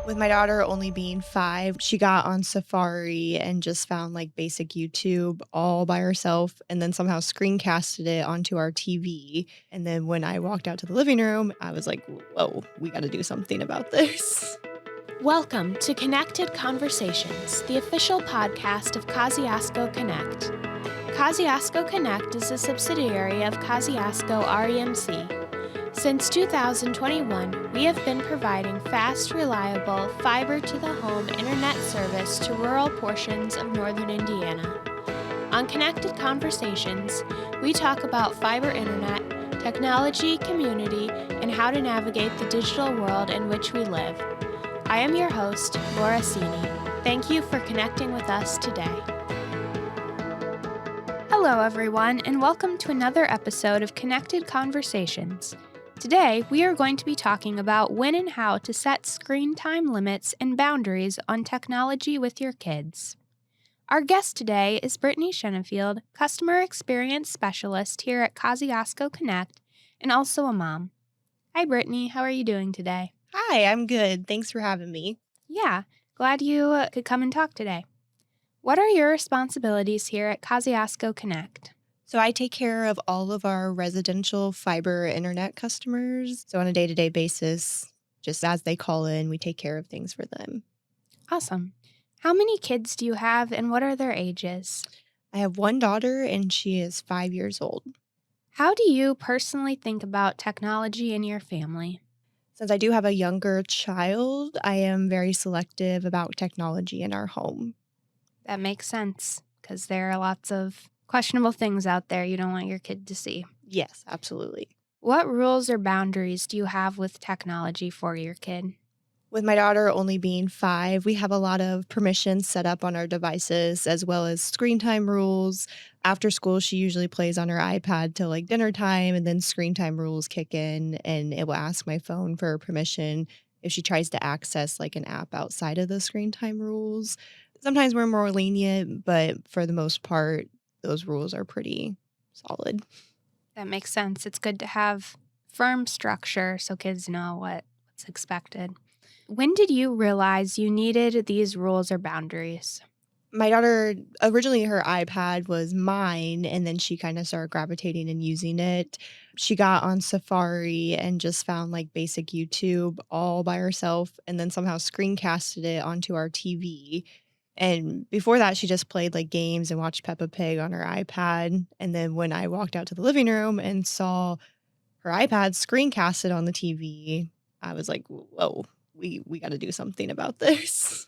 With my daughter only being 5, she got on Safari and just found, like, basic YouTube all by herself and then somehow screencasted it onto our TV, and then when I walked out to the living room, I was like, "Whoa, we gotta do something about this." Welcome to Connected Conversations, the official podcast of Kosciuszko Connect. Kosciuszko Connect is a subsidiary of Kosciuszko REMC. Since 2021, we have been providing fast, reliable, fiber-to-the-home internet service to rural portions of northern Indiana. On Connected Conversations, we talk about fiber internet, technology, community, and how to navigate the digital world in which we live. I am your host, Laura Cini. Thank you for connecting with us today. Hello, everyone, and welcome to another episode of Connected Conversations. Today, we are going to be talking about when and how to set screen time limits and boundaries on technology with your kids. Our guest today is Brittni Shenefield, Customer Experience Specialist here at Kosciuszko Connect, and also a mom. Hi, Brittni. How are you doing today? Hi, I'm good. Thanks for having me. Yeah, glad you could come and talk today. What are your responsibilities here at Kosciuszko Connect? So I take care of all of our residential fiber internet customers. So on a day-to-day basis, just as they call in, we take care of things for them. Awesome. How many kids do you have and what are their ages? I have one daughter and she is 5 years old. How do you personally think about technology in your family? Since I do have a younger child, I am very selective about technology in our home. That makes sense because there are lots of questionable things out there you don't want your kid to see. Yes, absolutely. What rules or boundaries do you have with technology for your kid? With my daughter only being 5, we have a lot of permissions set up on our devices as well as screen time rules. After school, she usually plays on her iPad till like dinner time, and then screen time rules kick in and it will ask my phone for permission if she tries to access like an app outside of the screen time rules. Sometimes we're more lenient, but for the most part, those rules are pretty solid. That makes sense. It's good to have firm structure so kids know what's expected. When did you realize you needed these rules or boundaries? My daughter, originally her iPad was mine, and then she kind of started gravitating and using it. She got on Safari and just found like basic YouTube all by herself, and then somehow screencasted it onto our TV. And before that, she just played like games and watched Peppa Pig on her iPad. And then when I walked out to the living room and saw her iPad screencasted on the TV, I was like, whoa, we got to do something about this.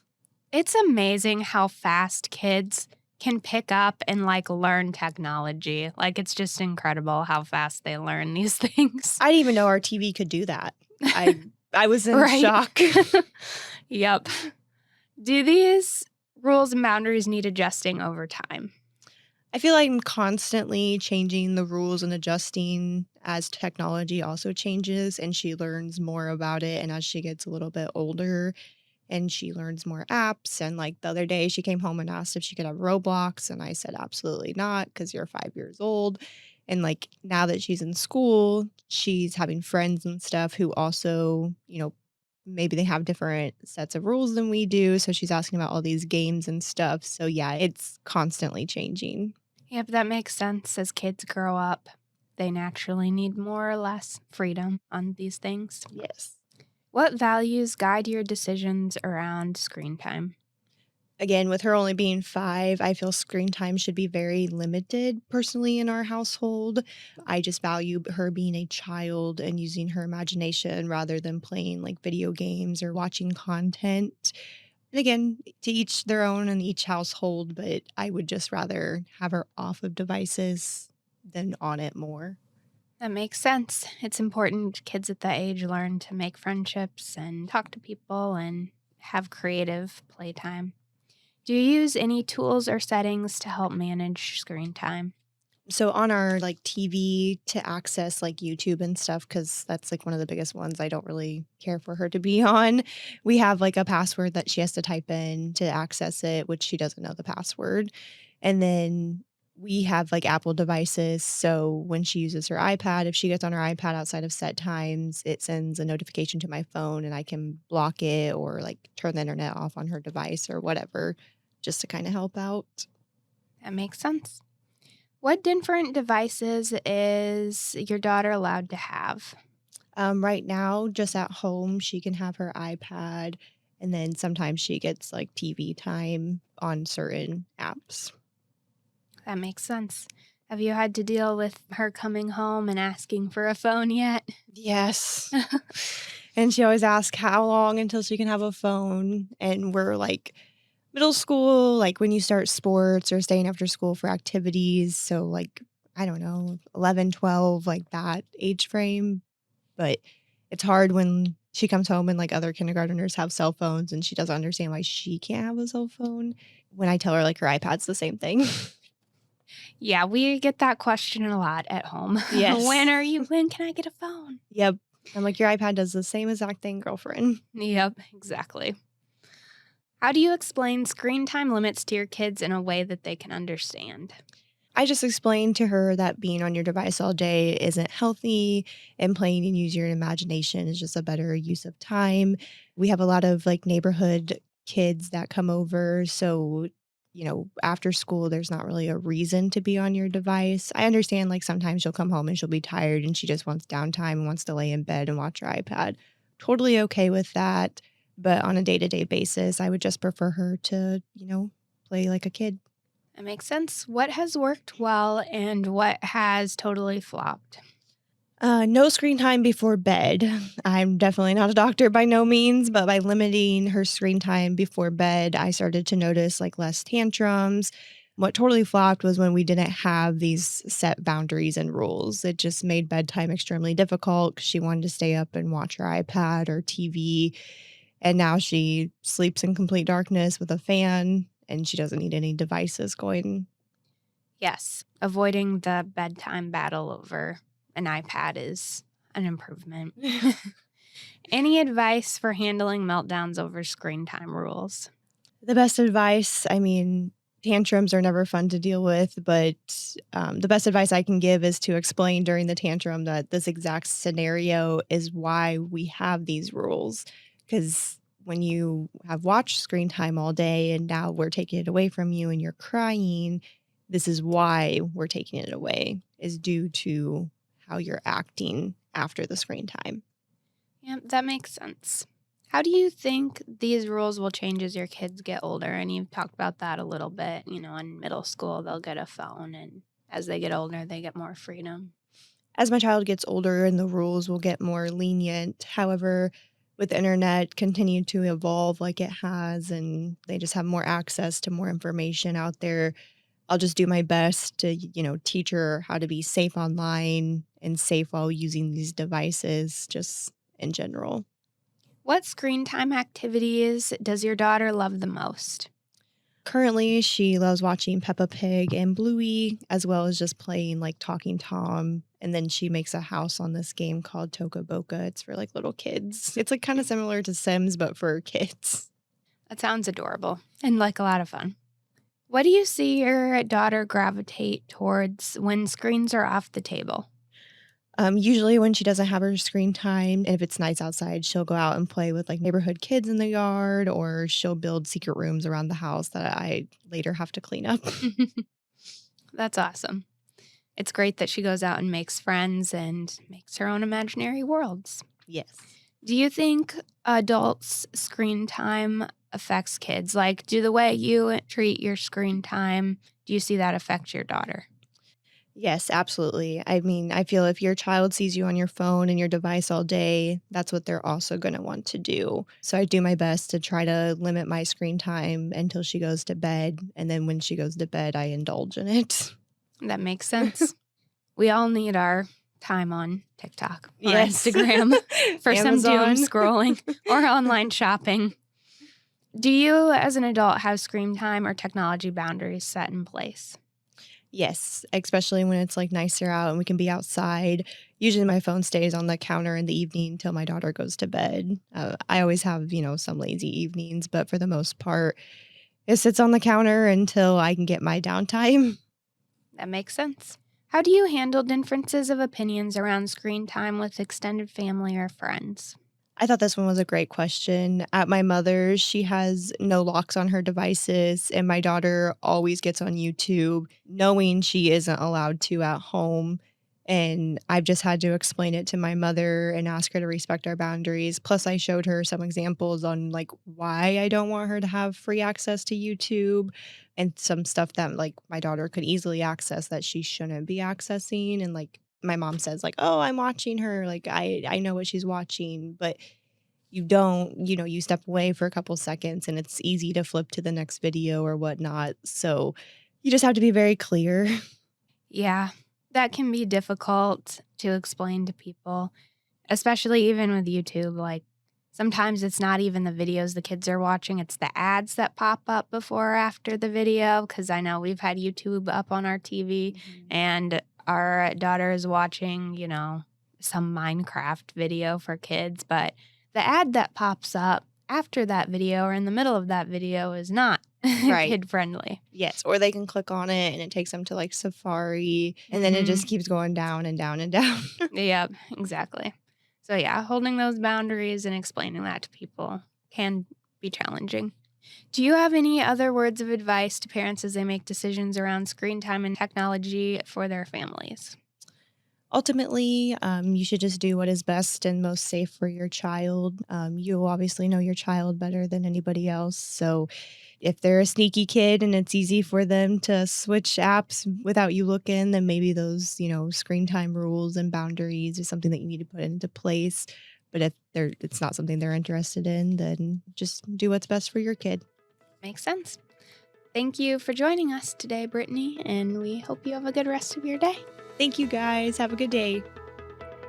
It's amazing how fast kids can pick up and learn technology. It's just incredible how fast they learn these things. I didn't even know our TV could do that. I was in Right. shock. Yep. Do these rules and boundaries need adjusting over time? I feel like I'm constantly changing the rules and adjusting as technology also changes and she learns more about it. And as she gets a little bit older and she learns more apps. And like the other day, she came home and asked if she could have Roblox. And I said, absolutely not, because you're 5 years old. And like now that she's in school, she's having friends and stuff who also, maybe they have different sets of rules than we do. So she's asking about all these games and stuff. So yeah, it's constantly changing. Yep, that makes sense. As kids grow up, they naturally need more or less freedom on these things. Yes. What values guide your decisions around screen time? Again, with her only being 5, I feel screen time should be very limited personally in our household. I just value her being a child and using her imagination rather than playing like video games or watching content. And again, to each their own in each household, but I would just rather have her off of devices than on it more. That makes sense. It's important kids at that age learn to make friendships and talk to people and have creative playtime. Do you use any tools or settings to help manage screen time? So on our like TV to access like YouTube and stuff, because that's like one of the biggest ones I don't really care for her to be on. We have like a password that she has to type in to access it, which she doesn't know the password. And then We have, like, Apple devices, so when she uses her iPad, if she gets on her iPad outside of set times, it sends a notification to my phone, and I can block it or, like, turn the internet off on her device or whatever, just to kinda help out. That makes sense. What different devices is your daughter allowed to have? Right now, just at home, she can have her iPad, and then sometimes she gets, like, TV time on certain apps. That makes sense. Have you had to deal with her coming home and asking for a phone yet? Yes. And she always asks how long until she can have a phone, and we're, like, middle school, like, when you start sports or staying after school for activities, so, like, I don't know, 11, 12, like, that age frame, but it's hard when she comes home and, like, other kindergartners have cell phones, and she doesn't understand why she can't have a cell phone when I tell her, like, her iPad's the same thing. Yeah, we get that question a lot at home. Yes. When can I get a phone? Yep. I'm like, "Your iPad does the same exact thing, girlfriend." Yep, exactly. How do you explain screen time limits to your kids in a way that they can understand? I just explained to her that being on your device all day isn't healthy and playing and use your imagination is just a better use of time. We have a lot of like neighborhood kids that come over. So, after school, there's not really a reason to be on your device. I understand like sometimes she'll come home and she'll be tired and she just wants downtime and wants to lay in bed and watch her iPad. Totally okay with that. But on a day to day basis, I would just prefer her to, play like a kid. That makes sense. What has worked well and what has totally flopped? No screen time before bed. I'm definitely not a doctor by no means, but by limiting her screen time before bed, I started to notice like less tantrums. What totally flopped was when we didn't have these set boundaries and rules. It just made bedtime extremely difficult 'cause she wanted to stay up and watch her iPad or TV. And now she sleeps in complete darkness with a fan and she doesn't need any devices going. Yes, avoiding the bedtime battle over an iPad is an improvement. Any advice for handling meltdowns over screen time rules? The best advice, I mean, tantrums are never fun to deal with, but the best advice I can give is to explain during the tantrum that this exact scenario is why we have these rules. Because when you have watched screen time all day and now we're taking it away from you and you're crying, this is why we're taking it away, is due to how you're acting after the screen time. Yeah, that makes sense. How do you think these rules will change as your kids get older? And you've talked about that a little bit. In middle school, they'll get a phone, and as they get older, they get more freedom. As my child gets older and the rules will get more lenient. However, with the internet continue to evolve like it has and they just have more access to more information out there, I'll just do my best to, teach her how to be safe online and safe while using these devices just in general. What screen time activities does your daughter love the most? Currently, she loves watching Peppa Pig and Bluey, as well as just playing like Talking Tom. And then she makes a house on this game called Toca Boca. It's for like little kids. It's like kind of similar to Sims, but for kids. That sounds adorable and like a lot of fun. What do you see your daughter gravitate towards when screens are off the table? Usually, when she doesn't have her screen time, and if it's nice outside, she'll go out and play with like neighborhood kids in the yard, or she'll build secret rooms around the house that I later have to clean up. That's awesome. It's great that she goes out and makes friends and makes her own imaginary worlds. Yes. Do you think adults' screen time affects kids? Like, do the way you treat your screen time, do you see that affect your daughter? Yes, absolutely. I mean, I feel if your child sees you on your phone and your device all day, that's what they're also going to want to do. So I do my best to try to limit my screen time until she goes to bed. And then when she goes to bed, I indulge in it. That makes sense. We all need our time on TikTok or Yes. Instagram for some doom Amazon. scrolling or online shopping. Do you, as an adult, have screen time or technology boundaries set in place? Yes, especially when it's like nicer out and we can be outside. Usually my phone stays on the counter in the evening till my daughter goes to bed. I always have, some lazy evenings, but for the most part, it sits on the counter until I can get my downtime. That makes sense. How do you handle differences of opinions around screen time with extended family or friends? I thought this one was a great question. At my mother's, she has no locks on her devices, and my daughter always gets on YouTube knowing she isn't allowed to at home. And I've just had to explain it to my mother and ask her to respect our boundaries. Plus, I showed her some examples on like why I don't want her to have free access to YouTube and some stuff that like my daughter could easily access that she shouldn't be accessing. And like my mom says, like, oh, I'm watching her. Like I know what she's watching, but you don't, you step away for a couple seconds and it's easy to flip to the next video or whatnot. So you just have to be very clear. Yeah, that can be difficult to explain to people, especially even with YouTube. Like, sometimes it's not even the videos the kids are watching, it's the ads that pop up before or after the video. Because I know we've had YouTube up on our TV Mhm. and our daughter is watching, some Minecraft video for kids, but the ad that pops up after that video or in the middle of that video is not Right. kid friendly. Yes. Or they can click on it and it takes them to like Safari and then it Mhm. just keeps going down and down and down. Yep, exactly. So, yeah, holding those boundaries and explaining that to people can be challenging. Do you have any other words of advice to parents as they make decisions around screen time and technology for their families? Ultimately, you should just do what is best and most safe for your child. You obviously know your child better than anybody else. So if they're a sneaky kid and it's easy for them to switch apps without you looking, then maybe those, screen time rules and boundaries is something that you need to put into place. But if it's not something they're interested in, then just do what's best for your kid. Makes sense. Thank you for joining us today, Brittany, and we hope you have a good rest of your day. Thank you guys. Have a good day.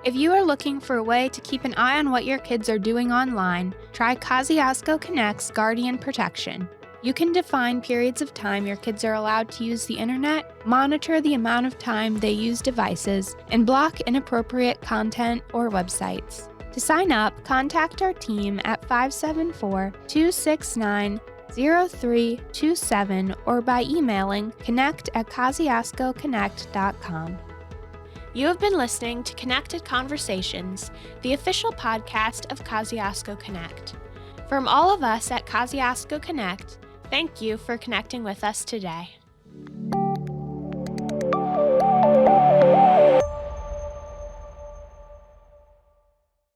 If you are looking for a way to keep an eye on what your kids are doing online, try Kosciuszko Connect's Guardian Protection. You can define periods of time your kids are allowed to use the internet, monitor the amount of time they use devices, and block inappropriate content or websites. To sign up, contact our team at 574-269-0327 or by emailing connect@kosciuszkoconnect.com. You have been listening to Connected Conversations, the official podcast of Kosciuszko Connect. From all of us at Kosciuszko Connect, thank you for connecting with us today.